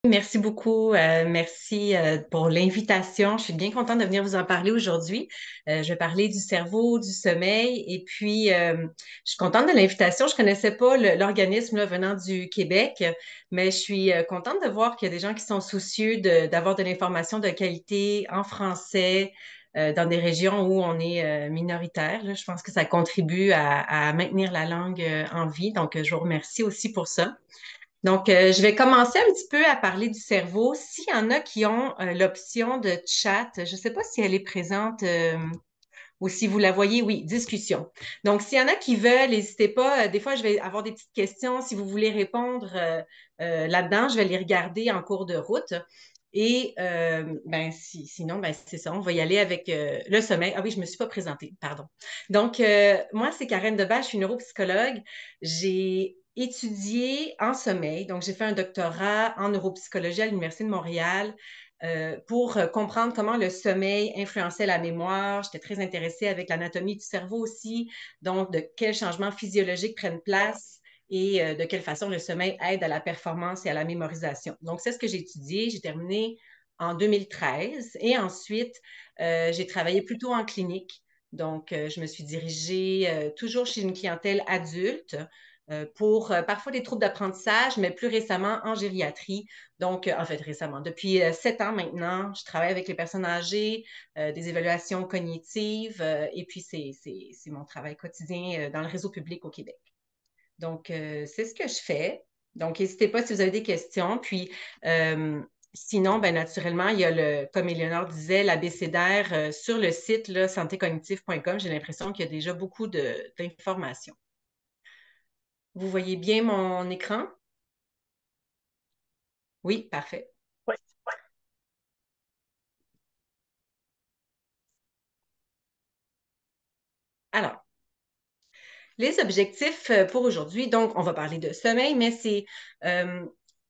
Merci beaucoup. Merci pour l'invitation. Je suis bien contente de venir vous en parler aujourd'hui. Je vais parler du cerveau, du sommeil et puis je suis contente de l'invitation. Je connaissais pas l'organisme là, venant du Québec, mais je suis contente de voir qu'il y a des gens qui sont soucieux d'avoir de l'information de qualité en français dans des régions où on est minoritaire. Là. Je pense que ça contribue à maintenir la langue en vie. Donc, je vous remercie aussi pour ça. Donc, je vais commencer un petit peu à parler du cerveau. S'il y en a qui ont l'option de chat, je ne sais pas si elle est présente ou si vous la voyez, oui, discussion. Donc, s'il y en a qui veulent, n'hésitez pas. Des fois, je vais avoir des petites questions. Si vous voulez répondre là-dedans, je vais les regarder en cours de route. Et sinon, ben, c'est ça, on va y aller avec le sommeil. Ah oui, je ne me suis pas présentée, pardon. Donc, moi, c'est Karen Debache, je suis neuropsychologue. J'ai étudié en sommeil, donc j'ai fait un doctorat en neuropsychologie à l'Université de Montréal pour comprendre comment le sommeil influençait la mémoire. J'étais très intéressée avec l'anatomie du cerveau aussi, donc de quels changements physiologiques prennent place et de quelle façon le sommeil aide à la performance et à la mémorisation. Donc, c'est ce que j'ai étudié. J'ai terminé en 2013 et ensuite, j'ai travaillé plutôt en clinique. Donc, je me suis dirigée toujours chez une clientèle adulte pour parfois des troubles d'apprentissage, mais plus récemment en gériatrie. Donc, en fait, récemment, depuis 7 ans maintenant, je travaille avec les personnes âgées, des évaluations cognitives, et puis c'est mon travail quotidien dans le réseau public au Québec. Donc, c'est ce que je fais. Donc, n'hésitez pas si vous avez des questions. Puis, euh, sinon, ben, naturellement, il y a comme Éléonore disait, l'abécédaire sur le site là, santécognitive.com. J'ai l'impression qu'il y a déjà beaucoup d'informations. Vous voyez bien mon écran? Oui, parfait. Oui. Alors, les objectifs pour aujourd'hui, donc on va parler de sommeil, mais c'est euh,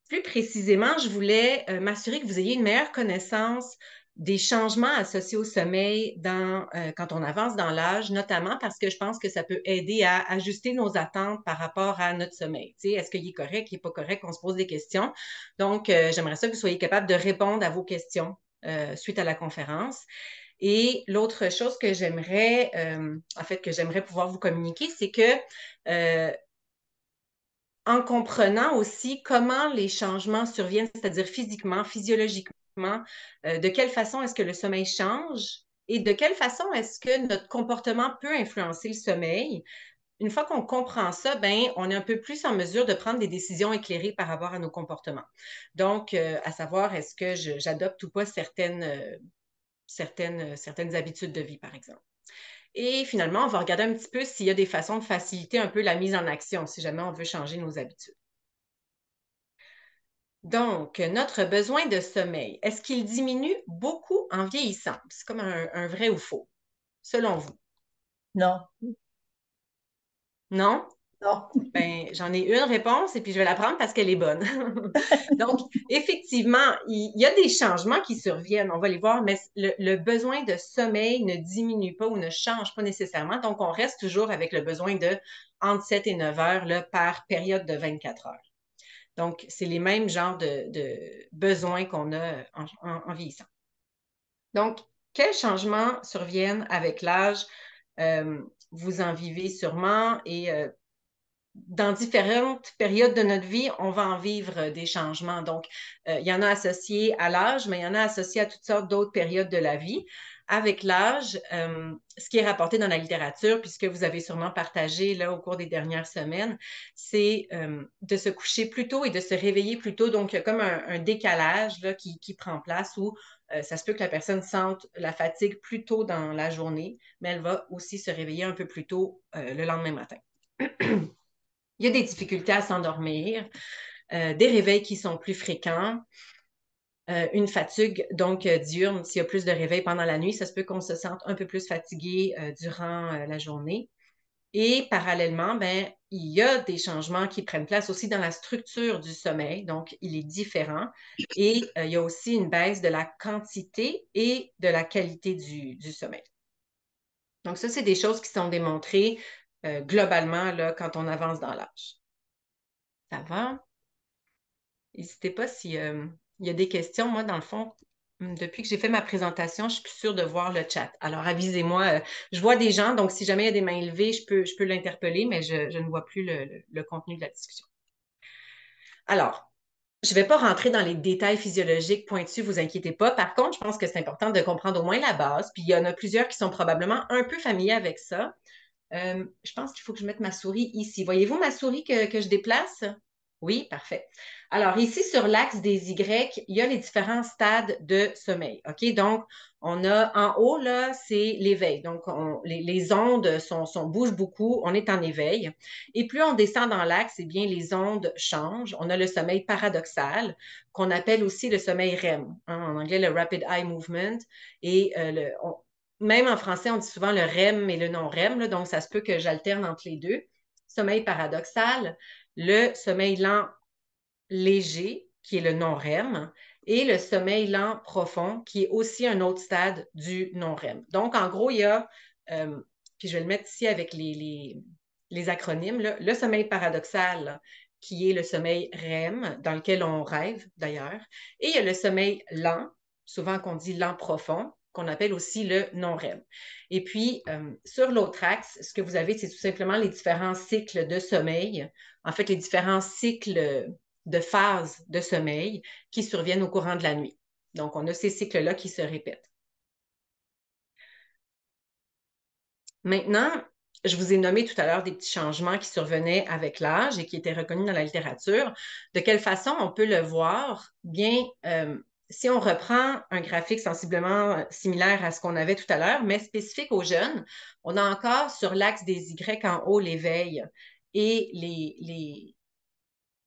plus précisément, je voulais m'assurer que vous ayez une meilleure connaissance des changements associés au sommeil quand on avance dans l'âge, notamment parce que je pense que ça peut aider à ajuster nos attentes par rapport à notre sommeil. Tu sais, est-ce qu'il est correct, il n'est pas correct, on se pose des questions. Donc, j'aimerais ça que vous soyez capable de répondre à vos questions suite à la conférence. Et l'autre chose que j'aimerais pouvoir vous communiquer, c'est que euh, en comprenant aussi comment les changements surviennent, c'est-à-dire physiquement, physiologiquement, de quelle façon est-ce que le sommeil change et de quelle façon est-ce que notre comportement peut influencer le sommeil. Une fois qu'on comprend ça, ben, on est un peu plus en mesure de prendre des décisions éclairées par rapport à nos comportements. Donc, à savoir, est-ce que j'adopte ou pas certaines habitudes de vie, par exemple. Et finalement, on va regarder un petit peu s'il y a des façons de faciliter un peu la mise en action, si jamais on veut changer nos habitudes. Donc, notre besoin de sommeil, est-ce qu'il diminue beaucoup en vieillissant? C'est comme un vrai ou faux, selon vous. Non, Non? non. Ben, j'en ai une réponse et puis je vais la prendre parce qu'elle est bonne. Donc, effectivement, il y a des changements qui surviennent, on va les voir, mais le besoin de sommeil ne diminue pas ou ne change pas nécessairement. Donc, on reste toujours avec le besoin de entre 7 et 9 heures là, par période de 24 heures. Donc, c'est les mêmes genres de besoins qu'on a en vieillissant. Donc, quels changements surviennent avec l'âge? Vous en vivez sûrement et dans différentes périodes de notre vie, on va en vivre des changements. Donc, il y en a associés à l'âge, mais il y en a associés à toutes sortes d'autres périodes de la vie. Avec l'âge, ce qui est rapporté dans la littérature, puisque vous avez sûrement partagé là au cours des dernières semaines, c'est de se coucher plus tôt et de se réveiller plus tôt. Donc, il y a comme un décalage là, qui prend place où ça se peut que la personne sente la fatigue plus tôt dans la journée, mais elle va aussi se réveiller un peu plus tôt le lendemain matin. Il y a des difficultés à s'endormir, des réveils qui sont plus fréquents, une fatigue donc diurne. S'il y a plus de réveils pendant la nuit, ça se peut qu'on se sente un peu plus fatigué durant la journée. Et parallèlement, ben, il y a des changements qui prennent place aussi dans la structure du sommeil, donc il est différent. Et il y a aussi une baisse de la quantité et de la qualité du sommeil. Donc ça, c'est des choses qui sont démontrées globalement là, quand on avance dans l'âge. Ça va? N'hésitez pas si il y a des questions, moi, dans le fond, depuis que j'ai fait ma présentation, je suis plus sûre de voir le chat. Alors, avisez-moi. Je vois des gens, donc si jamais il y a des mains levées, je peux l'interpeller, mais je ne vois plus le contenu de la discussion. Alors, je ne vais pas rentrer dans les détails physiologiques pointus, vous inquiétez pas. Par contre, je pense que c'est important de comprendre au moins la base. Puis il y en a plusieurs qui sont probablement un peu familiers avec ça. Je pense qu'il faut que je mette ma souris ici. Voyez-vous ma souris que je déplace? Oui, parfait. Alors, ici, sur l'axe des Y, il y a les différents stades de sommeil. OK? Donc, on a en haut, là, c'est l'éveil. Donc, les ondes bougent beaucoup. On est en éveil. Et plus on descend dans l'axe, eh bien, les ondes changent. On a le sommeil paradoxal, qu'on appelle aussi le sommeil REM. Hein, en anglais, le Rapid Eye Movement. Et même en français, on dit souvent le REM et le non-REM, là, donc ça se peut que j'alterne entre les deux. Sommeil paradoxal, le sommeil lent léger, qui est le non-REM, et le sommeil lent profond, qui est aussi un autre stade du non-REM. Donc, en gros, il y a, puis je vais le mettre ici avec les acronymes, là, le sommeil paradoxal, qui est le sommeil REM, dans lequel on rêve d'ailleurs, et il y a le sommeil lent, souvent qu'on dit lent profond, qu'on appelle aussi le non-REM. Et puis, sur l'autre axe, ce que vous avez, c'est tout simplement les différents cycles de sommeil, en fait, les différents cycles de phases de sommeil qui surviennent au courant de la nuit. Donc, on a ces cycles-là qui se répètent. Maintenant, je vous ai nommé tout à l'heure des petits changements qui survenaient avec l'âge et qui étaient reconnus dans la littérature. De quelle façon on peut le voir? Bien, si on reprend un graphique sensiblement similaire à ce qu'on avait tout à l'heure, mais spécifique aux jeunes, on a encore sur l'axe des Y en haut l'éveil et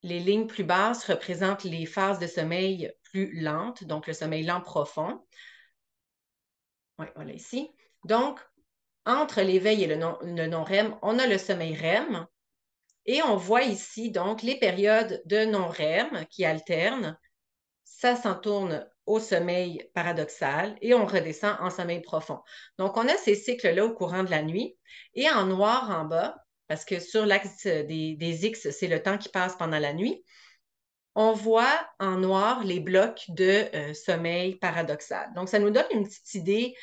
les lignes plus basses représentent les phases de sommeil plus lentes, donc le sommeil lent profond. Oui, voilà ici. Donc, entre l'éveil et le non-REM, on a le sommeil REM. Et on voit ici donc les périodes de non-REM qui alternent. Ça s'en tourne au sommeil paradoxal et on redescend en sommeil profond. Donc, on a ces cycles-là au courant de la nuit. Et en noir en bas, parce que sur l'axe des X, c'est le temps qui passe pendant la nuit, on voit en noir les blocs de sommeil paradoxal. Donc, ça nous donne une petite idée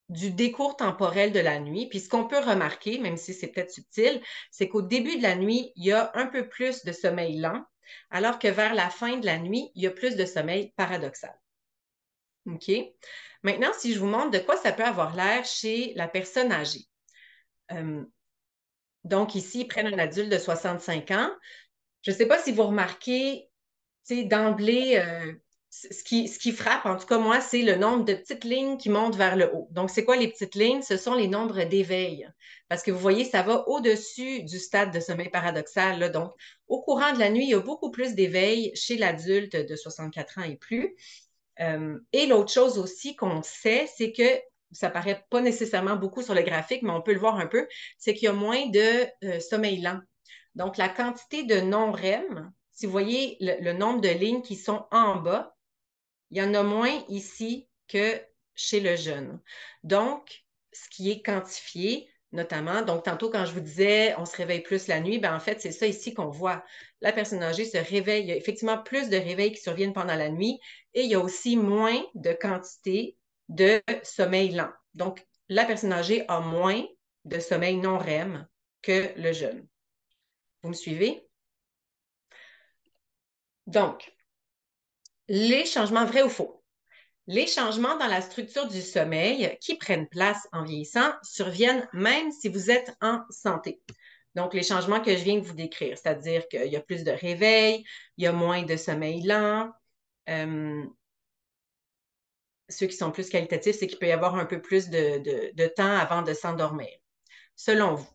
du décours temporel de la nuit. Puis ce qu'on peut remarquer, même si c'est peut-être subtil, c'est qu'au début de la nuit, il y a un peu plus de sommeil lent, alors que vers la fin de la nuit, il y a plus de sommeil paradoxal. OK? Maintenant, si je vous montre de quoi ça peut avoir l'air chez la personne âgée. Euh, donc ici, ils prennent un adulte de 65 ans. Je ne sais pas si vous remarquez, d'emblée, ce qui frappe, en tout cas moi, c'est le nombre de petites lignes qui montent vers le haut. Donc, c'est quoi les petites lignes? Ce sont les nombres d'éveil. Parce que vous voyez, ça va au-dessus du stade de sommeil paradoxal, là. Donc, au courant de la nuit, il y a beaucoup plus d'éveil chez l'adulte de 64 ans et plus. Et l'autre chose aussi qu'on sait, c'est que ça paraît pas nécessairement beaucoup sur le graphique, mais on peut le voir un peu, c'est qu'il y a moins de sommeil lent. Donc, la quantité de non-REM, si vous voyez le nombre de lignes qui sont en bas, il y en a moins ici que chez le jeune. Donc, ce qui est quantifié, notamment, donc tantôt quand je vous disais on se réveille plus la nuit, ben en fait, c'est ça ici qu'on voit. La personne âgée se réveille, il y a effectivement plus de réveils qui surviennent pendant la nuit et il y a aussi moins de quantité de sommeil lent. Donc, la personne âgée a moins de sommeil non REM que le jeune. Vous me suivez? Donc, les changements vrais ou faux? Les changements dans la structure du sommeil qui prennent place en vieillissant surviennent même si vous êtes en santé. Donc, les changements que je viens de vous décrire, c'est-à-dire qu'il y a plus de réveil, il y a moins de sommeil lent. Euh, Ceux qui sont plus qualitatifs, c'est qu'il peut y avoir un peu plus de temps avant de s'endormir. Selon vous,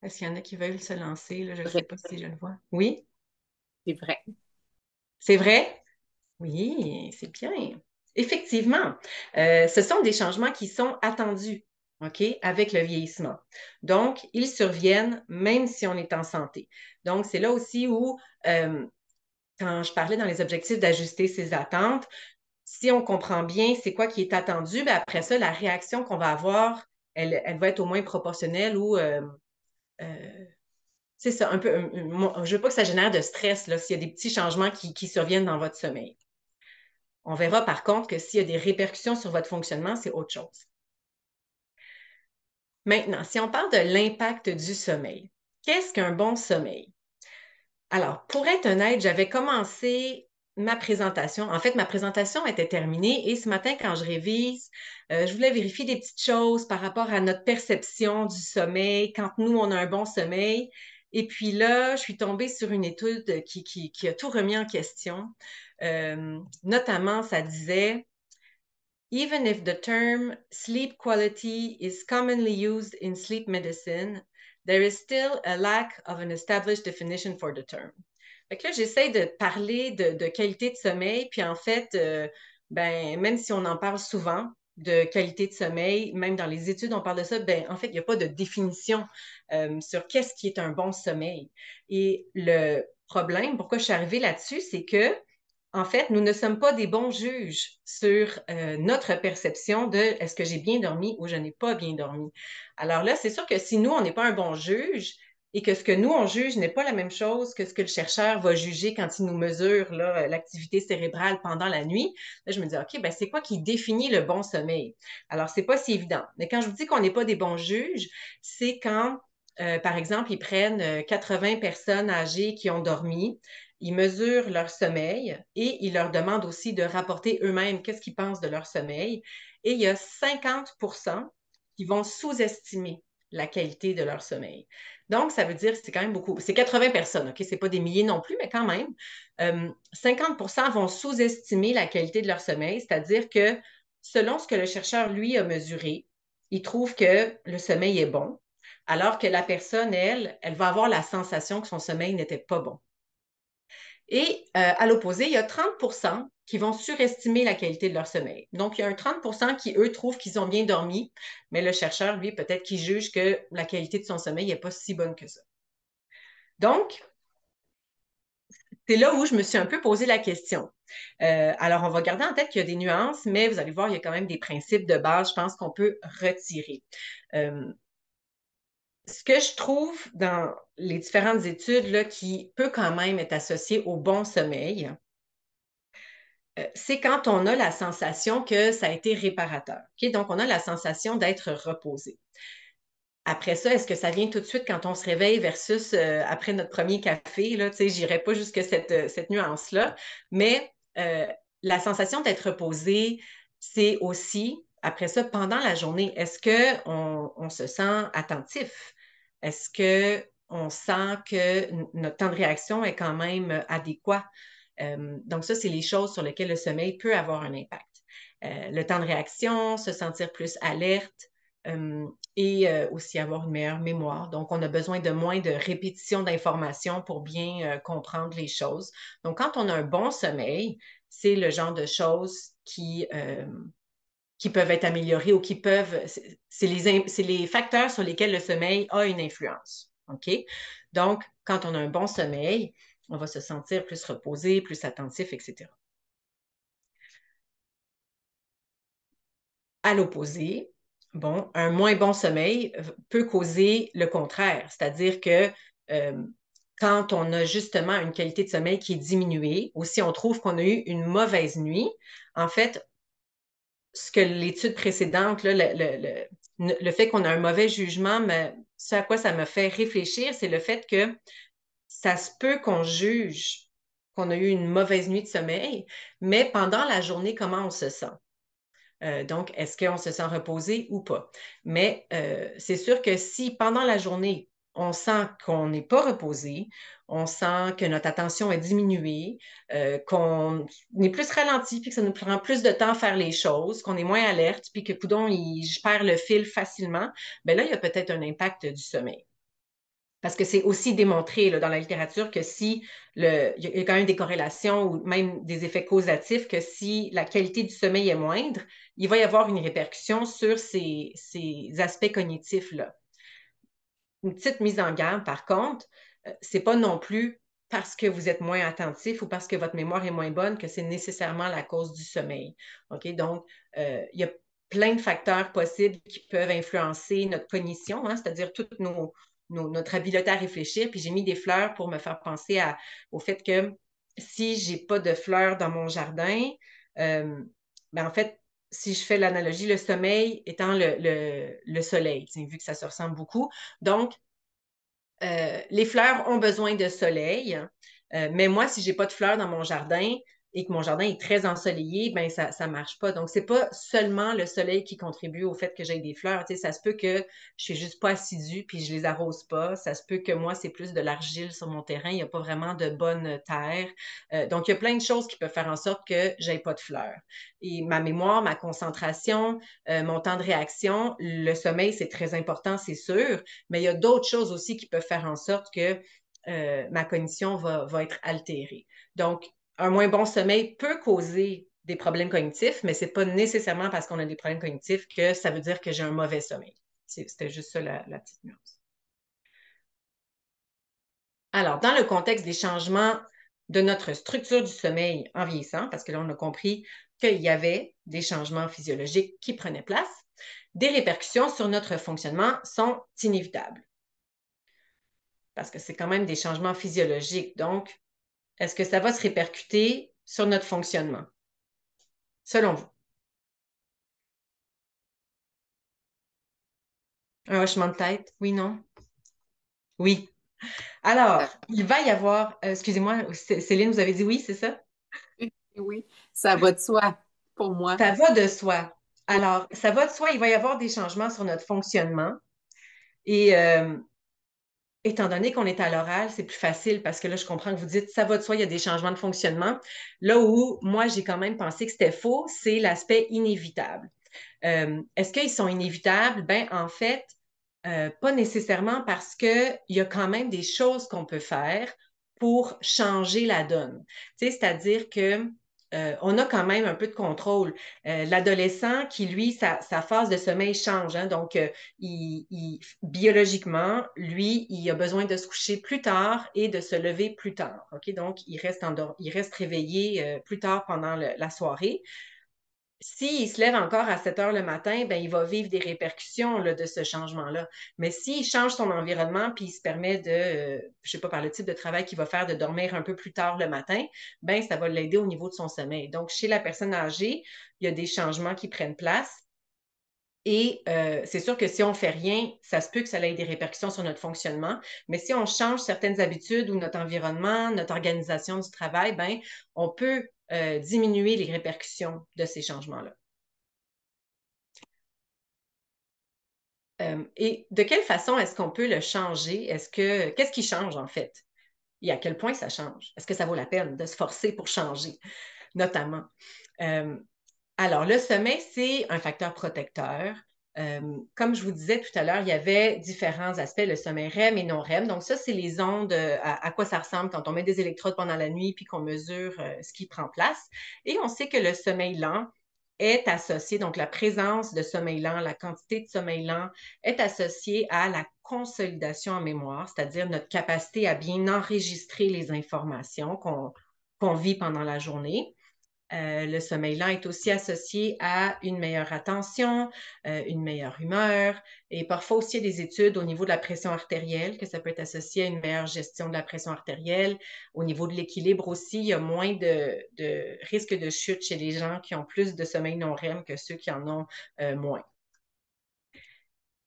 est-ce qu'il y en a qui veulent se lancer? Là, je ne sais Vrai, pas si je le vois. Oui, c'est vrai. c'est vrai? Oui, c'est bien. Effectivement, ce sont des changements qui sont attendus, OK, avec le vieillissement. Donc, ils surviennent même si on est en santé. Donc, c'est là aussi où, quand je parlais dans les objectifs d'ajuster ses attentes, si on comprend bien c'est quoi qui est attendu, ben après ça, la réaction qu'on va avoir, elle va être au moins proportionnelle ou c'est ça, un peu. Je veux pas que ça génère de stress là, s'il y a des petits changements qui surviennent dans votre sommeil. On verra par contre que s'il y a des répercussions sur votre fonctionnement, c'est autre chose. Maintenant, si on parle de l'impact du sommeil, qu'est-ce qu'un bon sommeil? Alors, pour être honnête, j'avais commencé ma présentation. En fait, ma présentation était terminée et ce matin, quand je révise, je voulais vérifier des petites choses par rapport à notre perception du sommeil, quand nous, on a un bon sommeil. Et puis là, je suis tombée sur une étude qui a tout remis en question. Notamment, ça disait even if the term sleep quality is commonly used in sleep medicine, there is still a lack of an established definition for the term. Fait que là, j'essaie de parler de qualité de sommeil, puis en fait, ben, même si on en parle souvent de qualité de sommeil, même dans les études, on parle de ça, ben, en fait, il n'y a pas de définition sur qu'est-ce qui est un bon sommeil. Et le problème, pourquoi je suis arrivée là-dessus, c'est que en fait, nous ne sommes pas des bons juges sur notre perception de est-ce que j'ai bien dormi ou je n'ai pas bien dormi. Alors là, c'est sûr que si nous, on n'est pas un bon juge et que ce que nous, on juge n'est pas la même chose que ce que le chercheur va juger quand il nous mesure là, l'activité cérébrale pendant la nuit, là, je me dis, OK, ben, c'est quoi qui définit le bon sommeil? Alors, c'est pas si évident. Mais quand je vous dis qu'on n'est pas des bons juges, c'est quand, par exemple, ils prennent 80 personnes âgées qui ont dormi, ils mesurent leur sommeil et ils leur demandent aussi de rapporter eux-mêmes qu'est-ce qu'ils pensent de leur sommeil. Et il y a 50 qui vont sous-estimer la qualité de leur sommeil. Donc, ça veut dire que c'est quand même beaucoup. C'est 80 personnes, OK? Ce n'est pas des milliers non plus, mais quand même. 50 vont sous-estimer la qualité de leur sommeil, c'est-à-dire que selon ce que le chercheur, lui, a mesuré, il trouve que le sommeil est bon, alors que la personne, elle va avoir la sensation que son sommeil n'était pas bon. Et à l'opposé, il y a 30 qui vont surestimer la qualité de leur sommeil. Donc, il y a un 30 qui, eux, trouvent qu'ils ont bien dormi, mais le chercheur, lui, peut-être qu'il juge que la qualité de son sommeil n'est pas si bonne que ça. Donc, c'est là où je me suis un peu posé la question. Alors, on va garder en tête qu'il y a des nuances, mais vous allez voir, il y a quand même des principes de base, je pense, qu'on peut retirer. Euh, Ce que je trouve dans les différentes études là, qui peut quand même être associé au bon sommeil, c'est quand on a la sensation que ça a été réparateur. Okay? Donc, on a la sensation d'être reposé. Après ça, est-ce que ça vient tout de suite quand on se réveille versus après notre premier café? Je n'irai pas jusqu'à cette nuance-là, mais la sensation d'être reposé, c'est aussi, après ça, pendant la journée, est-ce qu'on se sent attentif? Est-ce qu'on sent que notre temps de réaction est quand même adéquat? Donc, ça, c'est les choses sur lesquelles le sommeil peut avoir un impact. Le temps de réaction, se sentir plus alerte et aussi avoir une meilleure mémoire. Donc, on a besoin de moins de répétition d'informations pour bien comprendre les choses. Donc, quand on a un bon sommeil, c'est le genre de choses qui peuvent être améliorées ou qui peuvent, c'est les facteurs sur lesquels le sommeil a une influence. OK? Donc, quand on a un bon sommeil, on va se sentir plus reposé, plus attentif, etc. À l'opposé, bon, un moins bon sommeil peut causer le contraire, c'est-à-dire que euh, quand on a justement une qualité de sommeil qui est diminuée, ou si on trouve qu'on a eu une mauvaise nuit, en fait, ce que l'étude précédente, là, le fait qu'on a un mauvais jugement, mais ce à quoi ça me fait réfléchir, c'est le fait que ça se peut qu'on juge qu'on a eu une mauvaise nuit de sommeil, mais pendant la journée, comment on se sent? Donc, est-ce qu'on se sent reposé ou pas? Mais c'est sûr que si pendant la journée, on sent qu'on n'est pas reposé, on sent que notre attention est diminuée, qu'on est plus ralenti, puis que ça nous prend plus de temps à faire les choses, qu'on est moins alerte, puis que, coudon, je perds le fil facilement, bien là, il y a peut-être un impact du sommeil. Parce que c'est aussi démontré là, dans la littérature que si il y a quand même des corrélations ou même des effets causatifs que si la qualité du sommeil est moindre, il va y avoir une répercussion sur ces aspects cognitifs-là. Une petite mise en garde, par contre, c'est pas non plus parce que vous êtes moins attentif ou parce que votre mémoire est moins bonne que c'est nécessairement la cause du sommeil. OK? Donc, il y a plein de facteurs possibles qui peuvent influencer notre cognition, hein, c'est-à-dire toutes notre habileté à réfléchir. Puis j'ai mis des fleurs pour me faire penser au fait que si j'ai pas de fleurs dans mon jardin, euh, ben en fait, si je fais l'analogie, le sommeil étant le soleil, vu que ça se ressemble beaucoup. Donc, les fleurs ont besoin de soleil, mais moi, si j'ai pas de fleurs dans mon jardin et que mon jardin est très ensoleillé, ben ça marche pas. Donc, c'est pas seulement le soleil qui contribue au fait que j'ai des fleurs. Tu sais, ça se peut que je suis juste pas assidue puis je les arrose pas. Ça se peut que moi, c'est plus de l'argile sur mon terrain. Il n'y a pas vraiment de bonne terre. Donc, il y a plein de choses qui peuvent faire en sorte que j'ai pas de fleurs. Et ma mémoire, ma concentration, mon temps de réaction, le sommeil, c'est très important, c'est sûr, mais il y a d'autres choses aussi qui peuvent faire en sorte que ma cognition va être altérée. Donc, un moins bon sommeil peut causer des problèmes cognitifs, mais ce n'est pas nécessairement parce qu'on a des problèmes cognitifs que ça veut dire que j'ai un mauvais sommeil. C'était juste ça la petite nuance. Alors, dans le contexte des changements de notre structure du sommeil en vieillissant, parce que là, on a compris qu'il y avait des changements physiologiques qui prenaient place, des répercussions sur notre fonctionnement sont inévitables parce que c'est quand même des changements physiologiques. Donc, est-ce que ça va se répercuter sur notre fonctionnement, selon vous? Un hochement de tête? Oui, non? Oui. Alors, il va y avoir, excusez-moi, Céline, vous avez dit oui, c'est ça? Oui, oui, ça va de soi pour moi. Ça va de soi. Alors, ça va de soi, il va y avoir des changements sur notre fonctionnement. Et étant donné qu'on est à l'oral, c'est plus facile parce que là, je comprends que vous dites ça va de soi, il y a des changements de fonctionnement. Là où moi, j'ai quand même pensé que c'était faux, c'est l'aspect inévitable. Est-ce qu'ils sont inévitables? Ben, en fait, pas nécessairement parce qu'il y a quand même des choses qu'on peut faire pour changer la donne. Tu sais, c'est-à-dire que on a quand même un peu de contrôle. L'adolescent qui, lui, sa phase de sommeil change. Hein, donc, biologiquement, lui, il a besoin de se coucher plus tard et de se lever plus tard. OK? Donc, il reste réveillé plus tard pendant la soirée. S'il se lève encore à 7 heures le matin, ben, il va vivre des répercussions là, de ce changement-là. Mais s'il change son environnement puis il se permet de, je sais pas, par le type de travail qu'il va faire, de dormir un peu plus tard le matin, ben, ça va l'aider au niveau de son sommeil. Donc, chez la personne âgée, il y a des changements qui prennent place. Et c'est sûr que si on ne fait rien, ça se peut que ça ait des répercussions sur notre fonctionnement. Mais si on change certaines habitudes ou notre environnement, notre organisation du travail, ben, on peut diminuer les répercussions de ces changements-là. Et de quelle façon est-ce qu'on peut le changer? Qu'est-ce qui change en fait? Et à quel point ça change? Est-ce que ça vaut la peine de se forcer pour changer, notamment? Euh, alors, le sommeil, c'est un facteur protecteur. Comme je vous disais tout à l'heure, il y avait différents aspects, le sommeil REM et non REM. Donc, ça, c'est les ondes, à quoi ça ressemble quand on met des électrodes pendant la nuit puis qu'on mesure ce qui prend place. Et on sait que le sommeil lent est associé, donc la présence de sommeil lent, la quantité de sommeil lent est associée à la consolidation en mémoire, c'est-à-dire notre capacité à bien enregistrer les informations qu'on vit pendant la journée. Le sommeil lent est aussi associé à une meilleure attention, une meilleure humeur et parfois aussi il y a des études au niveau de la pression artérielle, que ça peut être associé à une meilleure gestion de la pression artérielle. Au niveau de l'équilibre aussi, il y a moins de risque de chute chez les gens qui ont plus de sommeil non REM que ceux qui en ont moins.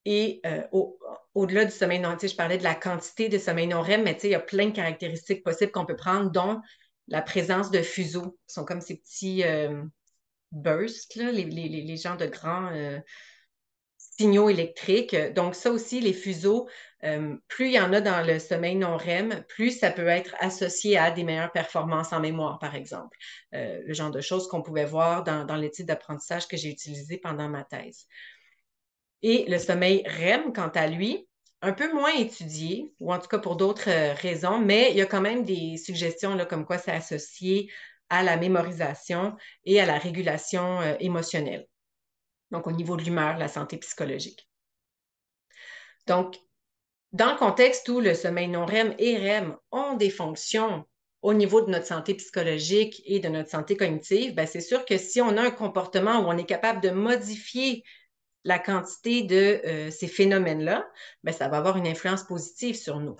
Et au-delà du sommeil non, je parlais de la quantité de sommeil non REM, mais il y a plein de caractéristiques possibles qu'on peut prendre, dont la présence de fuseaux, qui sont comme ces petits bursts, là, les genres de grands signaux électriques. Donc, ça aussi, les fuseaux, plus il y en a dans le sommeil non REM, plus ça peut être associé à des meilleures performances en mémoire, par exemple. Le genre de choses qu'on pouvait voir dans l'étude d'apprentissage que j'ai utilisé pendant ma thèse. Et le sommeil REM, quant à lui, un peu moins étudié, ou en tout cas pour d'autres raisons, mais il y a quand même des suggestions là, comme quoi c'est associé à la mémorisation et à la régulation émotionnelle, donc au niveau de l'humeur, la santé psychologique. Donc, dans le contexte où le sommeil non REM et REM ont des fonctions au niveau de notre santé psychologique et de notre santé cognitive, ben c'est sûr que si on a un comportement où on est capable de modifier la quantité de ces phénomènes-là, ben, ça va avoir une influence positive sur nous.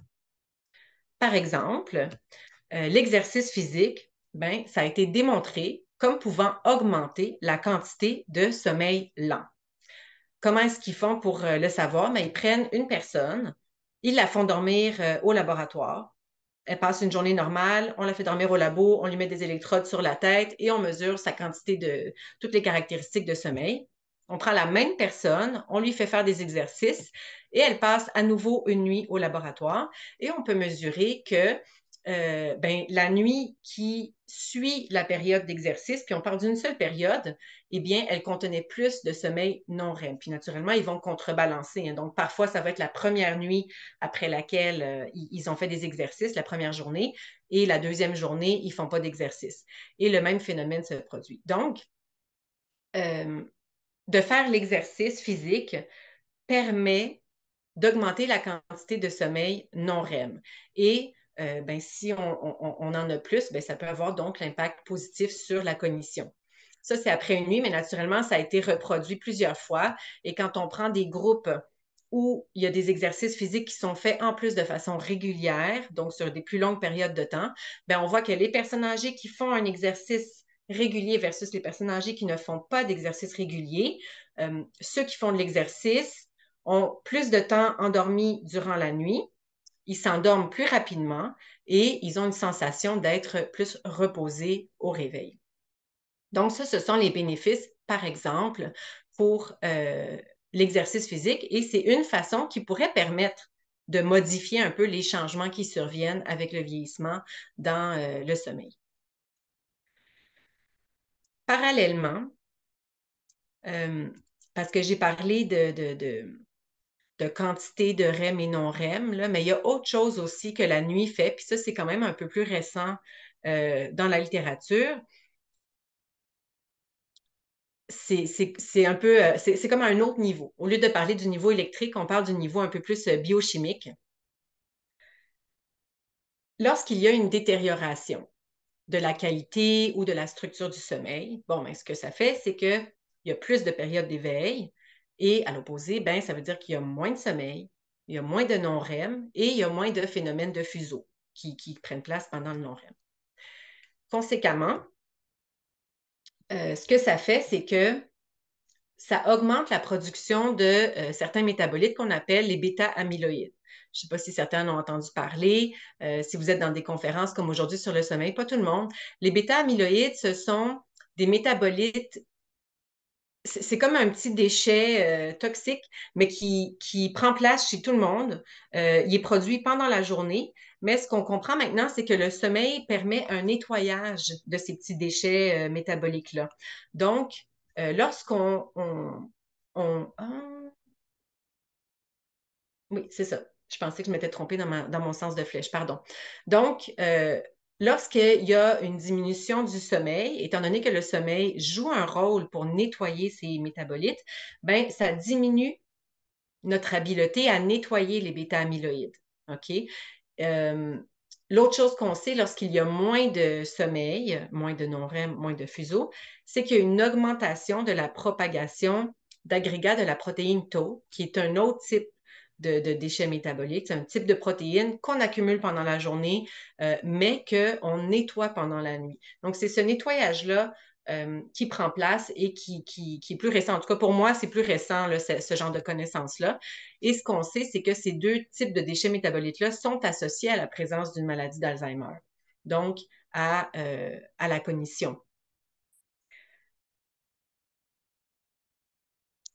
Par exemple, l'exercice physique, ben, ça a été démontré comme pouvant augmenter la quantité de sommeil lent. Comment est-ce qu'ils font pour le savoir? Ben, ils prennent une personne, ils la font dormir au laboratoire. Elle passe une journée normale, on la fait dormir au labo, on lui met des électrodes sur la tête et on mesure sa quantité de toutes les caractéristiques de sommeil. On prend la même personne, on lui fait faire des exercices et elle passe à nouveau une nuit au laboratoire et on peut mesurer que ben, la nuit qui suit la période d'exercice, puis on part d'une seule période, eh bien, elle contenait plus de sommeil non REM. Puis naturellement, ils vont contrebalancer, hein. Donc, parfois, ça va être la première nuit après laquelle ils ont fait des exercices, la première journée, et la deuxième journée, ils ne font pas d'exercice. Et le même phénomène se produit. Donc, euh, de faire l'exercice physique permet d'augmenter la quantité de sommeil non REM. Et ben, si on en a plus, ben, ça peut avoir donc l'impact positif sur la cognition. Ça, c'est après une nuit, mais naturellement, ça a été reproduit plusieurs fois. Et quand on prend des groupes où il y a des exercices physiques qui sont faits en plus de façon régulière, donc sur des plus longues périodes de temps, ben, on voit que les personnes âgées qui font un exercice régulier versus les personnes âgées qui ne font pas d'exercice régulier, ceux qui font de l'exercice ont plus de temps endormi durant la nuit, ils s'endorment plus rapidement et ils ont une sensation d'être plus reposés au réveil. Donc, ça, ce sont les bénéfices, par exemple, pour l'exercice physique et c'est une façon qui pourrait permettre de modifier un peu les changements qui surviennent avec le vieillissement dans le sommeil. Parallèlement, euh, parce que j'ai parlé de quantité de REM et non REM, là, mais il y a autre chose aussi que la nuit fait, puis ça, c'est quand même un peu plus récent dans la littérature. C'est un peu, c'est comme à un autre niveau. Au lieu de parler du niveau électrique, on parle du niveau un peu plus biochimique. Lorsqu'il y a une détérioration de la qualité ou de la structure du sommeil, bon, ben, ce que ça fait, c'est qu'il y a plus de périodes d'éveil et à l'opposé, ben, ça veut dire qu'il y a moins de sommeil, il y a moins de non-REM et il y a moins de phénomènes de fuseau qui prennent place pendant le non-REM. Conséquemment, ce que ça fait, c'est que ça augmente la production de certains métabolites qu'on appelle les bêta-amyloïdes. Je ne sais pas si certains en ont entendu parler, si vous êtes dans des conférences comme aujourd'hui sur le sommeil, pas tout le monde. Les bêta-amyloïdes, ce sont des métabolites, c'est comme un petit déchet toxique, mais qui prend place chez tout le monde. Il est produit pendant la journée, mais ce qu'on comprend maintenant, c'est que le sommeil permet un nettoyage de ces petits déchets métaboliques-là. Donc, lorsqu'on oui, c'est ça. Je pensais que je m'étais trompée dans mon sens de flèche, pardon. Donc, lorsqu'il y a une diminution du sommeil, étant donné que le sommeil joue un rôle pour nettoyer ces métabolites, ben, ça diminue notre habileté à nettoyer les bêta-amyloïdes. OK? Euh, L'autre chose qu'on sait lorsqu'il y a moins de sommeil, moins de non-REM, moins de fuseau, c'est qu'il y a une augmentation de la propagation d'agrégats de la protéine Tau, qui est un autre type de déchets métaboliques. C'est un type de protéine qu'on accumule pendant la journée, mais qu'on nettoie pendant la nuit. Donc, c'est ce nettoyage-là qui prend place et qui est plus récent. En tout cas, pour moi, c'est plus récent, là, ce genre de connaissances-là. Et ce qu'on sait, c'est que ces deux types de déchets métaboliques-là sont associés à la présence d'une maladie d'Alzheimer, donc à la cognition.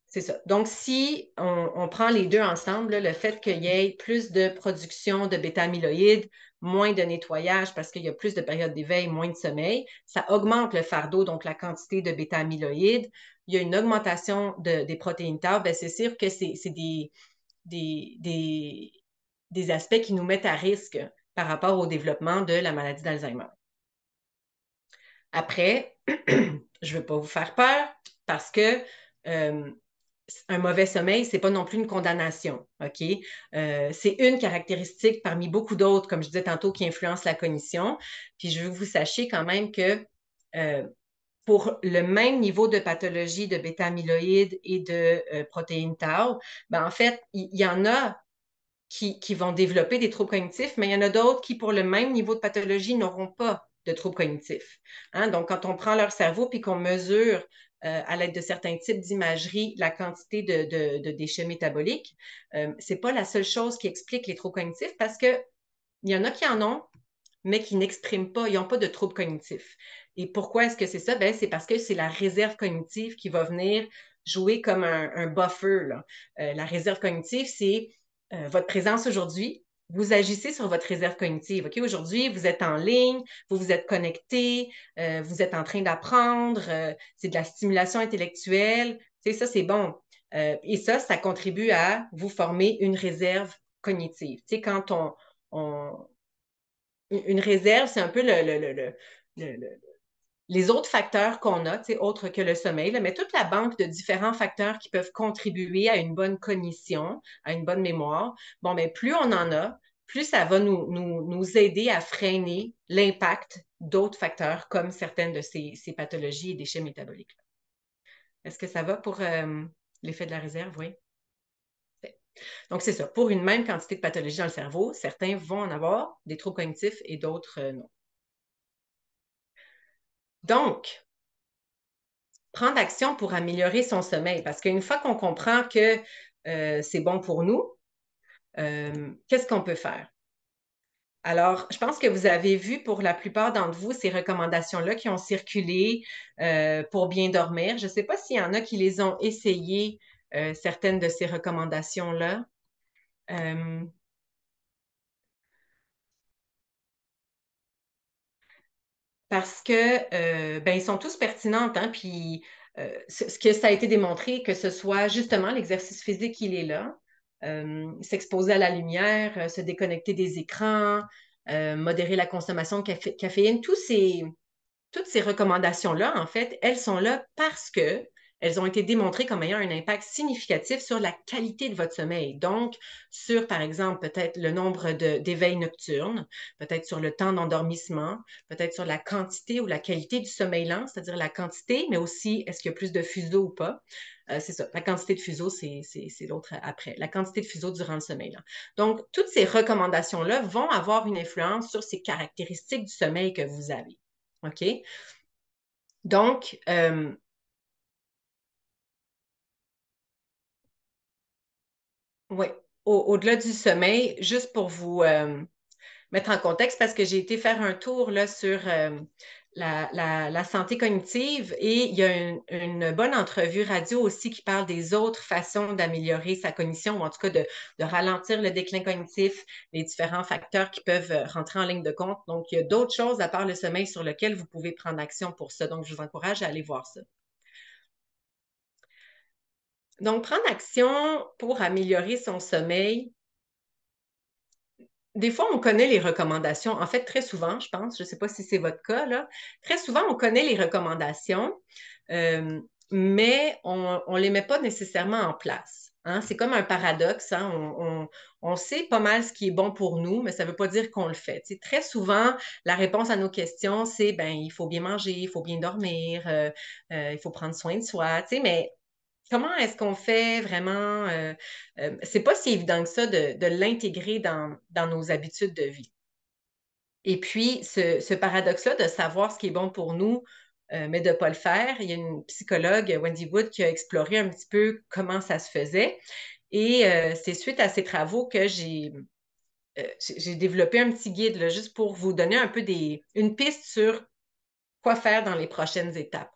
C'est ça. Donc, si on prend les deux ensemble, là, le fait qu'il y ait plus de production de bêta-amyloïdes, moins de nettoyage parce qu'il y a plus de périodes d'éveil, moins de sommeil, ça augmente le fardeau, donc la quantité de bêta-amyloïdes. Il y a une augmentation des protéines tau. Bien, c'est sûr que c'est des, des, des aspects qui nous mettent à risque par rapport au développement de la maladie d'Alzheimer. Après, je ne veux pas vous faire peur parce que euh, un mauvais sommeil, ce n'est pas non plus une condamnation, OK? C'est une caractéristique parmi beaucoup d'autres, comme je disais tantôt, qui influence la cognition. Puis je veux que vous sachiez quand même que pour le même niveau de pathologie de bêta-amyloïde et de protéines tau, ben, en fait, il y en a qui vont développer des troubles cognitifs, mais il y en a d'autres qui, pour le même niveau de pathologie, n'auront pas de troubles cognitifs. Hein? Donc, quand on prend leur cerveau puis qu'on mesure à l'aide de certains types d'imagerie la quantité de déchets métaboliques, c'est pas la seule chose qui explique les troubles cognitifs parce que il y en a qui en ont, mais qui n'expriment pas, ils n'ont pas de troubles cognitifs. Et pourquoi est-ce que c'est ça? Ben, c'est parce que c'est la réserve cognitive qui va venir jouer comme un buffer. Là. La réserve cognitive, c'est votre présence aujourd'hui. Vous agissez sur votre réserve cognitive. OK? Aujourd'hui, vous êtes en ligne, vous vous êtes connecté, vous êtes en train d'apprendre, c'est de la stimulation intellectuelle. Tu sais, ça, c'est bon. Et ça contribue à vous former une réserve cognitive. Tu sais, quand une réserve, c'est un peu les autres facteurs qu'on a, autres que le sommeil, là, mais toute la banque de différents facteurs qui peuvent contribuer à une bonne cognition, à une bonne mémoire. Bon, mais plus on en a, plus ça va nous aider à freiner l'impact d'autres facteurs comme certaines de ces pathologies et déchets métaboliques. Est-ce que ça va pour l'effet de la réserve? Oui. Donc, c'est ça. Pour une même quantité de pathologies dans le cerveau, certains vont en avoir des troubles cognitifs et d'autres non. Donc, prendre action pour améliorer son sommeil, parce qu'une fois qu'on comprend que c'est bon pour nous, qu'est-ce qu'on peut faire? Alors, je pense que vous avez vu pour la plupart d'entre vous ces recommandations-là qui ont circulé pour bien dormir. Je ne sais pas s'il y en a qui les ont essayées, certaines de ces recommandations-là. Euh, parce que ben, ils sont tous pertinents, hein, puis ce que ça a été démontré, que ce soit justement l'exercice physique, il est là, s'exposer à la lumière, se déconnecter des écrans, modérer la consommation de caféine, toutes ces recommandations-là, en fait, elles sont là parce que elles ont été démontrées comme ayant un impact significatif sur la qualité de votre sommeil. Donc, sur, par exemple, peut-être le nombre d'éveils nocturnes, peut-être sur le temps d'endormissement, peut-être sur la quantité ou la qualité du sommeil lent, c'est-à-dire la quantité, mais aussi est-ce qu'il y a plus de fuseaux ou pas. C'est ça, la quantité de fuseaux, c'est l'autre après. La quantité de fuseaux durant le sommeil lent. Donc, toutes ces recommandations-là vont avoir une influence sur ces caractéristiques du sommeil que vous avez. OK? Donc, oui, au-delà du sommeil, juste pour vous mettre en contexte, parce que j'ai été faire un tour là, sur la santé cognitive et il y a une bonne entrevue radio aussi qui parle des autres façons d'améliorer sa cognition ou en tout cas de ralentir le déclin cognitif, les différents facteurs qui peuvent rentrer en ligne de compte. Donc, il y a d'autres choses à part le sommeil sur lesquelles vous pouvez prendre action pour ça. Donc, je vous encourage à aller voir ça. Donc, prendre action pour améliorer son sommeil. Des fois, on connaît les recommandations. En fait, très souvent, je pense, je ne sais pas si c'est votre cas, là, très souvent, on connaît les recommandations, euh, mais on ne les met pas nécessairement en place. Hein? C'est comme un paradoxe. Hein? On sait pas mal ce qui est bon pour nous, mais ça ne veut pas dire qu'on le fait. Tu sais, très souvent, la réponse à nos questions, c'est ben, il faut bien manger, il faut bien dormir, il faut prendre soin de soi. Tu sais, mais comment est-ce qu'on fait vraiment? C'est pas si évident que ça de l'intégrer dans nos habitudes de vie. Et puis, ce paradoxe-là de savoir ce qui est bon pour nous, mais de ne pas le faire, il y a une psychologue, Wendy Wood, qui a exploré un petit peu comment ça se faisait. Et c'est suite à ces travaux que j'ai développé un petit guide, là, juste pour vous donner un peu une piste sur quoi faire dans les prochaines étapes.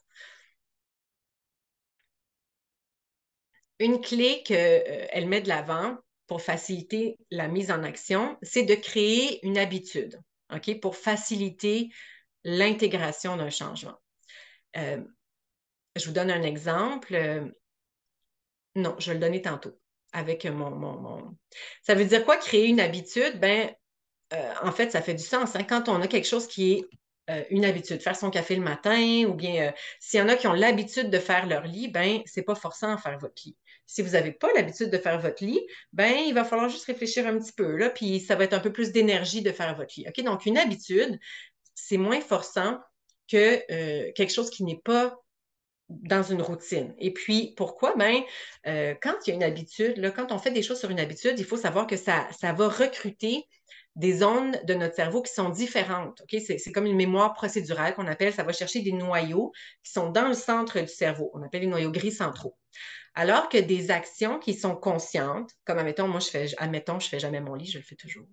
Une clé qu'elle met de l'avant pour faciliter la mise en action, c'est de créer une habitude, OK, pour faciliter l'intégration d'un changement. Euh, je vous donne un exemple. Non, je vais le donner tantôt avec Ça veut dire quoi, créer une habitude? Ben, en fait, ça fait du sens. Hein? Quand on a quelque chose qui est une habitude, faire son café le matin, ou bien s'il y en a qui ont l'habitude de faire leur lit, ben, c'est pas forçant à faire votre lit. Si vous n'avez pas l'habitude de faire votre lit, ben, il va falloir juste réfléchir un petit peu, là, puis ça va être un peu plus d'énergie de faire votre lit. OK? Donc, une habitude, c'est moins forçant quelque chose qui n'est pas dans une routine. Et puis, pourquoi? Ben, quand il y a une habitude, là, quand on fait des choses sur une habitude, il faut savoir que ça va recruter des zones de notre cerveau qui sont différentes. OK? C'est comme une mémoire procédurale qu'on appelle, ça va chercher des noyaux qui sont dans le centre du cerveau. On appelle les noyaux gris centraux. Alors que des actions qui sont conscientes, comme admettons, je fais jamais mon lit, je le fais toujours.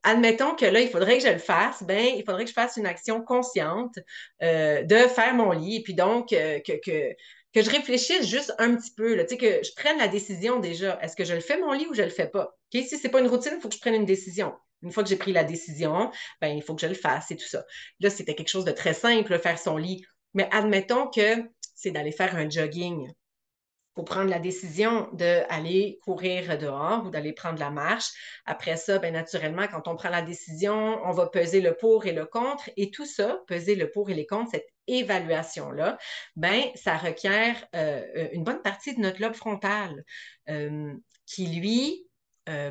Admettons que là, il faudrait que je le fasse, ben, il faudrait que je fasse une action consciente de faire mon lit, et puis donc que je réfléchisse juste un petit peu, là, que je prenne la décision déjà. Est-ce que je le fais mon lit ou je le fais pas? Okay? Si c'est pas une routine, il faut que je prenne une décision. Une fois que j'ai pris la décision, ben, il faut que je le fasse et tout ça. Là, c'était quelque chose de très simple, faire son lit. Mais admettons que c'est d'aller faire un jogging pour prendre la décision d'aller courir dehors ou d'aller prendre la marche. Après ça, bien naturellement, quand on prend la décision, on va peser le pour et le contre. Et tout ça, peser le pour et les contre, cette évaluation-là, ben, ça requiert une bonne partie de notre lobe frontal qui, lui,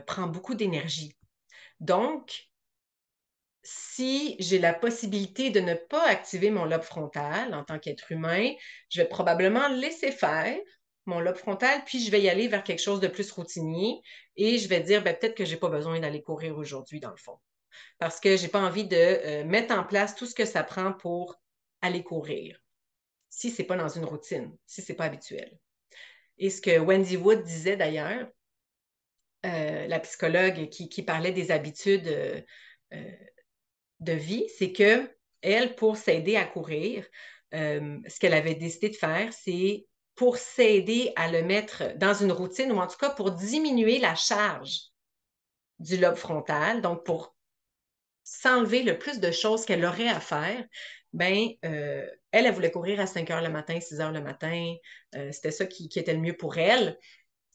prend beaucoup d'énergie. Donc, si j'ai la possibilité de ne pas activer mon lobe frontal en tant qu'être humain, je vais probablement laisser faire mon lobe frontal, puis je vais y aller vers quelque chose de plus routinier et je vais dire, ben, peut-être que je n'ai pas besoin d'aller courir aujourd'hui, dans le fond, parce que je n'ai pas envie de mettre en place tout ce que ça prend pour aller courir, si ce n'est pas dans une routine, si ce n'est pas habituel. Et ce que Wendy Wood disait d'ailleurs, la psychologue qui parlait des habitudes euh, de vie, c'est que elle, pour s'aider à courir, ce qu'elle avait décidé de faire, c'est pour s'aider à le mettre dans une routine, ou en tout cas pour diminuer la charge du lobe frontal, donc pour s'enlever le plus de choses qu'elle aurait à faire, ben, elle voulait courir à 5 heures le matin, 6 heures le matin. C'était ça qui était le mieux pour elle.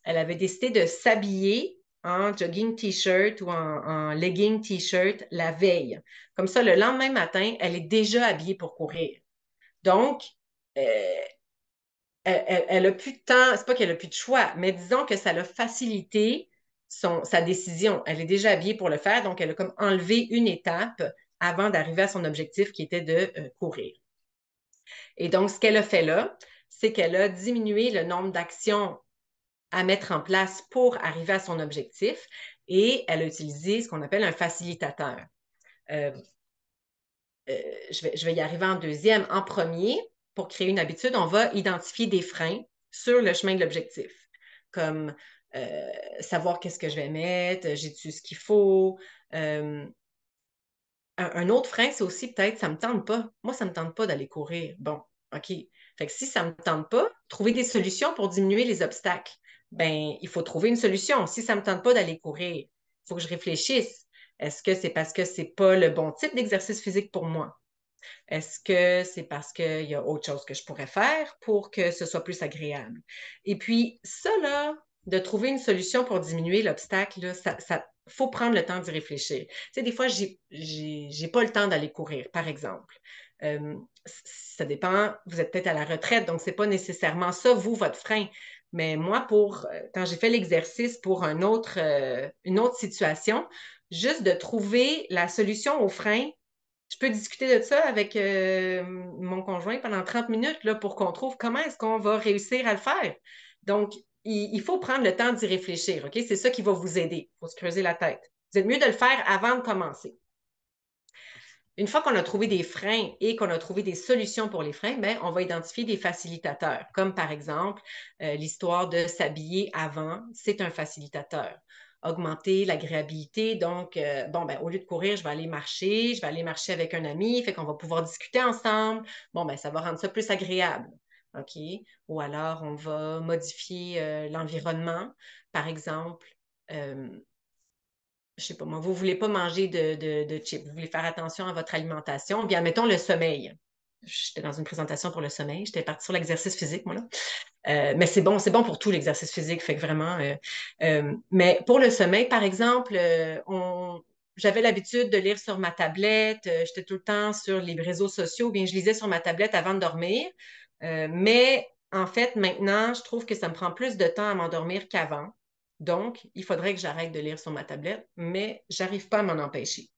Elle avait décidé de s'habiller en jogging t-shirt ou en legging t-shirt la veille. Comme ça, le lendemain matin, elle est déjà habillée pour courir. Donc, euh, elle a plus de temps, c'est pas qu'elle a plus de choix, mais disons que ça l'a facilité sa décision. Elle est déjà habillée pour le faire, donc elle a comme enlevé une étape avant d'arriver à son objectif qui était de courir. Et donc, ce qu'elle a fait là, c'est qu'elle a diminué le nombre d'actions à mettre en place pour arriver à son objectif et elle a utilisé ce qu'on appelle un facilitateur. Euh, je vais y arriver en deuxième. En premier, pour créer une habitude, on va identifier des freins sur le chemin de l'objectif, comme savoir qu'est-ce que je vais mettre, j'ai-tu ce qu'il faut. Un autre frein, c'est aussi peut-être, ça ne me tente pas. Moi, ça ne me tente pas d'aller courir. Bon, OK. Fait que si ça ne me tente pas, trouver des solutions pour diminuer les obstacles. Ben, il faut trouver une solution. Si ça ne me tente pas d'aller courir, il faut que je réfléchisse. Est-ce que c'est parce que c'est pas le bon type d'exercice physique pour moi? Est-ce que c'est parce qu'il y a autre chose que je pourrais faire pour que ce soit plus agréable? Et puis, ça, là, de trouver une solution pour diminuer l'obstacle, là, ça faut prendre le temps d'y réfléchir. Tu sais, des fois, j'ai pas le temps d'aller courir, par exemple. Ça dépend, vous êtes peut-être à la retraite, donc c'est pas nécessairement ça, vous, votre frein. Mais moi, quand j'ai fait l'exercice pour une autre situation, juste de trouver la solution au frein, je peux discuter de ça avec mon conjoint pendant 30 minutes là, pour qu'on trouve comment est-ce qu'on va réussir à le faire. Donc, il faut prendre le temps d'y réfléchir, OK? C'est ça qui va vous aider. Il faut se creuser la tête. Vous êtes mieux de le faire avant de commencer. Une fois qu'on a trouvé des freins et qu'on a trouvé des solutions pour les freins, ben, on va identifier des facilitateurs, comme par exemple l'histoire de s'habiller avant, c'est un facilitateur. Augmenter l'agréabilité, donc, bon, ben, au lieu de courir, je vais aller marcher avec un ami, fait qu'on va pouvoir discuter ensemble. Bon, ben, ça va rendre ça plus agréable. OK? Ou alors, on va modifier l'environnement. Par exemple, euh, je sais pas moi, vous voulez pas manger de chips, vous voulez faire attention à votre alimentation, bien, mettons le sommeil. J'étais dans une présentation pour le sommeil, j'étais partie sur l'exercice physique, moi, là. Mais c'est bon pour tout l'exercice physique, fait que vraiment. Mais pour le sommeil, par exemple, j'avais l'habitude de lire sur ma tablette, j'étais tout le temps sur les réseaux sociaux, bien, je lisais sur ma tablette avant de dormir. Mais en fait, maintenant, je trouve que ça me prend plus de temps à m'endormir qu'avant. Donc, il faudrait que j'arrête de lire sur ma tablette, mais j'arrive pas à m'en empêcher.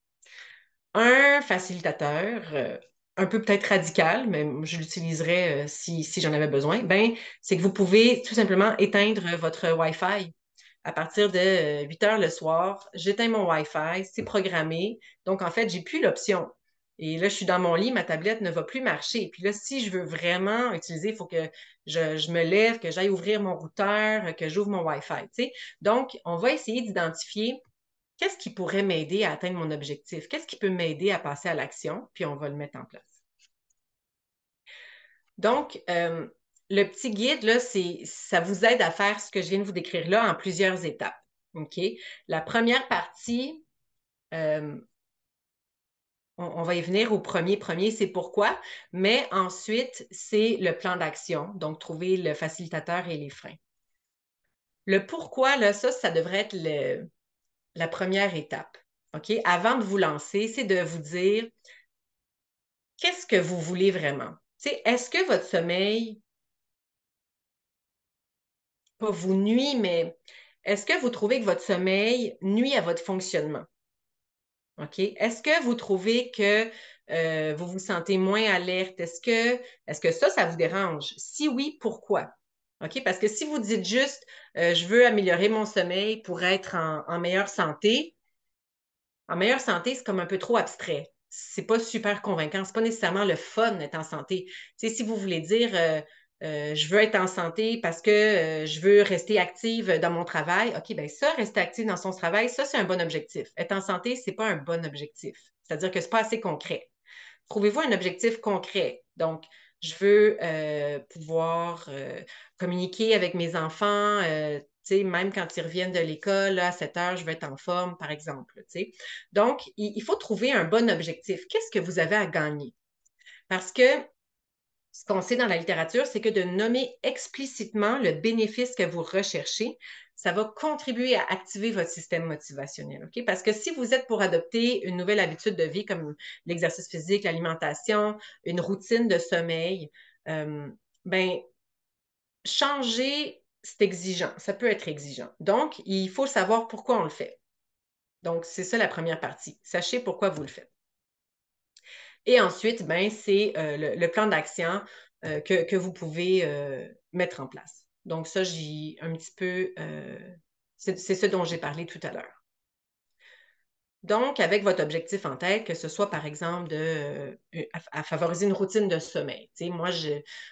Un facilitateur, un peu peut-être radical, mais je l'utiliserais si j'en avais besoin, ben, c'est que vous pouvez tout simplement éteindre votre Wi-Fi. À partir de 8 heures le soir, j'éteins mon Wi-Fi, c'est programmé. Donc, en fait, j'ai plus l'option. Et là, je suis dans mon lit, ma tablette ne va plus marcher. Puis là, si je veux vraiment utiliser, il faut que je me lève, que j'aille ouvrir mon routeur, que j'ouvre mon Wi-Fi. Tu sais. Donc, on va essayer d'identifier qu'est-ce qui pourrait m'aider à atteindre mon objectif? Qu'est-ce qui peut m'aider à passer à l'action? Puis on va le mettre en place. Donc, le petit guide, là, ça vous aide à faire ce que je viens de vous décrire là en plusieurs étapes. OK? La première partie, euh, on va y venir au premier, c'est pourquoi, mais ensuite, c'est le plan d'action, donc trouver le facilitateur et les freins. Le pourquoi, là, ça devrait être la première étape. OK? Avant de vous lancer, c'est de vous dire qu'est-ce que vous voulez vraiment? Est-ce que votre sommeil, pas vous nuit, mais est-ce que vous trouvez que votre sommeil nuit à votre fonctionnement? OK? Est-ce que vous trouvez que vous vous sentez moins alerte? Est-ce que ça vous dérange? Si oui, pourquoi? OK? Parce que si vous dites juste je veux améliorer mon sommeil pour être en meilleure santé, c'est comme un peu trop abstrait. C'est pas super convaincant. C'est pas nécessairement le fun d'être en santé. Si vous voulez dire je veux être en santé parce que je veux rester active dans mon travail, OK, ben ça, rester active dans son travail, ça, c'est un bon objectif. Être en santé, c'est pas un bon objectif. C'est-à-dire que c'est pas assez concret. Trouvez-vous un objectif concret. Donc, je veux pouvoir communiquer avec mes enfants, même quand ils reviennent de l'école, là, à 7 heures, je veux être en forme, par exemple. Donc, il faut trouver un bon objectif. Qu'est-ce que vous avez à gagner? Parce que ce qu'on sait dans la littérature, c'est que de nommer explicitement le bénéfice que vous recherchez, ça va contribuer à activer votre système motivationnel. OK? Parce que si vous êtes pour adopter une nouvelle habitude de vie comme l'exercice physique, l'alimentation, une routine de sommeil, ben, changer, c'est exigeant. Ça peut être exigeant. Donc, il faut savoir pourquoi on le fait. Donc, c'est ça la première partie. Sachez pourquoi vous le faites. Et ensuite, ben, c'est le plan d'action que vous pouvez mettre en place. Donc, ça, j'ai un petit peu, c'est ce dont j'ai parlé tout à l'heure. Donc, avec votre objectif en tête, que ce soit par exemple à favoriser une routine de sommeil. Moi,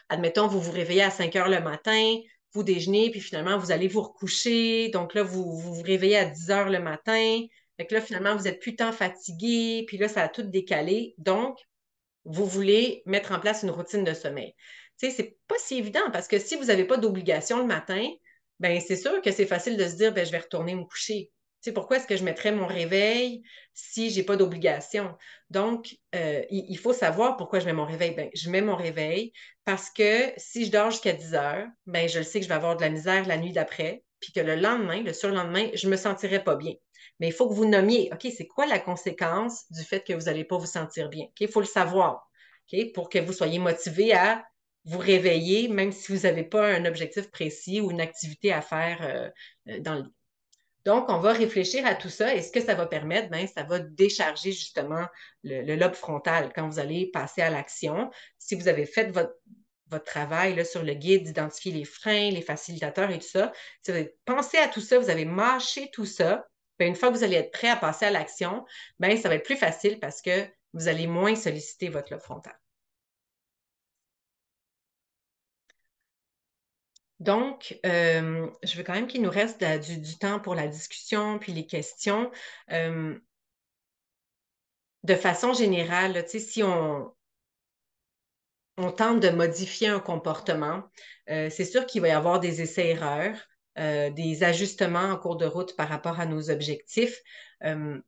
admettons, vous vous réveillez à 5 heures le matin, vous déjeunez, puis finalement, vous allez vous recoucher. Donc là, vous vous réveillez à 10 heures le matin. Fait que là, finalement, vous êtes plus tant fatigué, puis là, ça a tout décalé. Donc, vous voulez mettre en place une routine de sommeil. C'est pas si évident parce que si vous n'avez pas d'obligation le matin, ben c'est sûr que c'est facile de se dire, ben, je vais retourner me coucher. Pourquoi est-ce que je mettrais mon réveil si j'ai pas d'obligation? Donc, il faut savoir pourquoi je mets mon réveil. Ben, je mets mon réveil parce que si je dors jusqu'à 10 heures, ben, je le sais que je vais avoir de la misère la nuit d'après, puis que le lendemain, le surlendemain, je me sentirai pas bien. Mais il faut que vous nommiez, OK, c'est quoi la conséquence du fait que vous n'allez pas vous sentir bien? OK, il faut le savoir, OK, pour que vous soyez motivé à vous réveiller, même si vous n'avez pas un objectif précis ou une activité à faire dans le lit. Donc, on va réfléchir à tout ça et ce que ça va permettre, ben, ça va décharger justement le lobe frontal quand vous allez passer à l'action. Si vous avez fait votre travail là, sur le guide, d'identifier les freins, les facilitateurs et tout ça, si vous avez pensé à tout ça, vous avez mâché tout ça, ben, une fois que vous allez être prêt à passer à l'action, ben, ça va être plus facile parce que vous allez moins solliciter votre lobe frontal. Donc, je veux quand même qu'il nous reste du temps pour la discussion puis les questions. Euh, de façon générale, là, si on tente de modifier un comportement, c'est sûr qu'il va y avoir des essais-erreurs, des ajustements en cours de route par rapport à nos objectifs. Euh,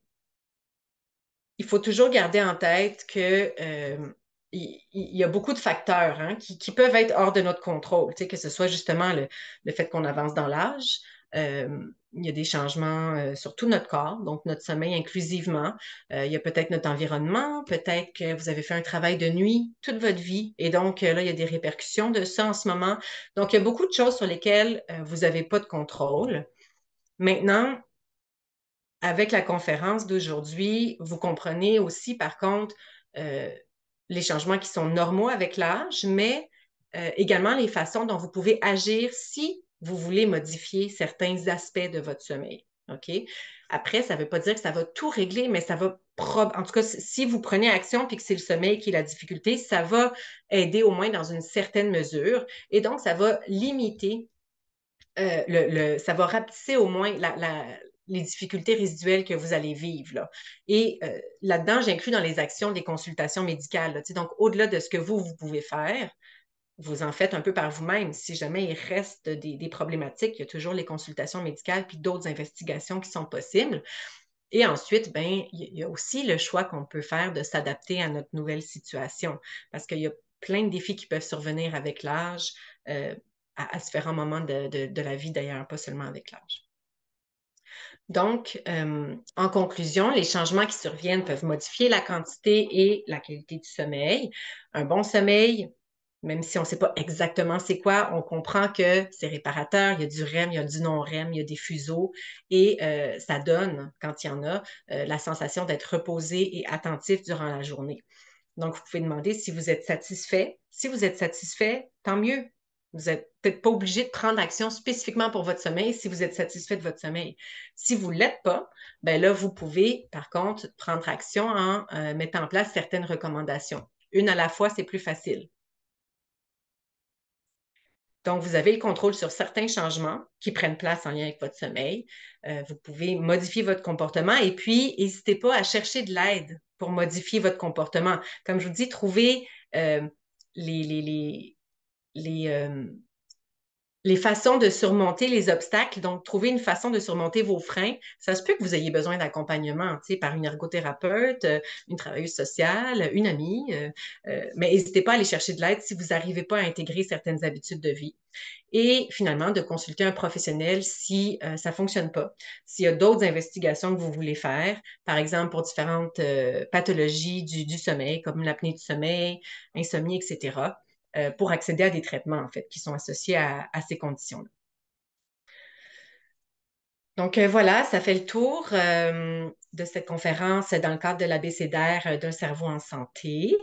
il faut toujours garder en tête que il y a beaucoup de facteurs hein, qui peuvent être hors de notre contrôle, que ce soit justement le fait qu'on avance dans l'âge. Il y a des changements sur tout notre corps, donc notre sommeil inclusivement. Il y a peut-être notre environnement, peut-être que vous avez fait un travail de nuit toute votre vie et donc là, il y a des répercussions de ça en ce moment. Donc, il y a beaucoup de choses sur lesquelles vous n'avez pas de contrôle. Maintenant, avec la conférence d'aujourd'hui, vous comprenez aussi, par contre, euh, les changements qui sont normaux avec l'âge, mais également les façons dont vous pouvez agir si vous voulez modifier certains aspects de votre sommeil. OK? Après, ça ne veut pas dire que ça va tout régler, mais ça va, en tout cas, si vous prenez action puis que c'est le sommeil qui est la difficulté, ça va aider au moins dans une certaine mesure. Et donc, ça va limiter ça va rapetisser au moins les difficultés résiduelles que vous allez vivre. Là. Et là-dedans, j'inclus dans les actions des consultations médicales. Là. Donc, au-delà de ce que vous pouvez faire, vous en faites un peu par vous-même. Si jamais il reste des problématiques, il y a toujours les consultations médicales puis d'autres investigations qui sont possibles. Et ensuite, ben, il y a aussi le choix qu'on peut faire de s'adapter à notre nouvelle situation parce qu'il y a plein de défis qui peuvent survenir avec l'âge euh, à différents moments de la vie d'ailleurs, pas seulement avec l'âge. Donc, en conclusion, les changements qui surviennent peuvent modifier la quantité et la qualité du sommeil. Un bon sommeil, même si on ne sait pas exactement c'est quoi, on comprend que c'est réparateur, il y a du REM, il y a du non-REM, il y a des fuseaux et ça donne, quand il y en a, la sensation d'être reposé et attentif durant la journée. Donc, vous pouvez demander si vous êtes satisfait. Si vous êtes satisfait, tant mieux. Vous n'êtes peut-être pas obligé de prendre action spécifiquement pour votre sommeil si vous êtes satisfait de votre sommeil. Si vous ne l'êtes pas, ben là, vous pouvez, par contre, prendre action en mettant en place certaines recommandations. Une à la fois, c'est plus facile. Donc, vous avez le contrôle sur certains changements qui prennent place en lien avec votre sommeil. Vous pouvez modifier votre comportement et puis, n'hésitez pas à chercher de l'aide pour modifier votre comportement. Comme je vous dis, trouvez les, les, les, les, euh, les façons de surmonter les obstacles, donc trouver une façon de surmonter vos freins. Ça se peut que vous ayez besoin d'accompagnement, tu sais, par une ergothérapeute, une travailleuse sociale, une amie, mais n'hésitez pas à aller chercher de l'aide si vous n'arrivez pas à intégrer certaines habitudes de vie. Et finalement, de consulter un professionnel si ça ne fonctionne pas, s'il y a d'autres investigations que vous voulez faire, par exemple pour différentes pathologies du sommeil, comme l'apnée du sommeil, insomnie, etc., pour accéder à des traitements, en fait, qui sont associés à ces conditions-là. Donc voilà, ça fait le tour de cette conférence dans le cadre de l'abécédaire d'un cerveau en santé.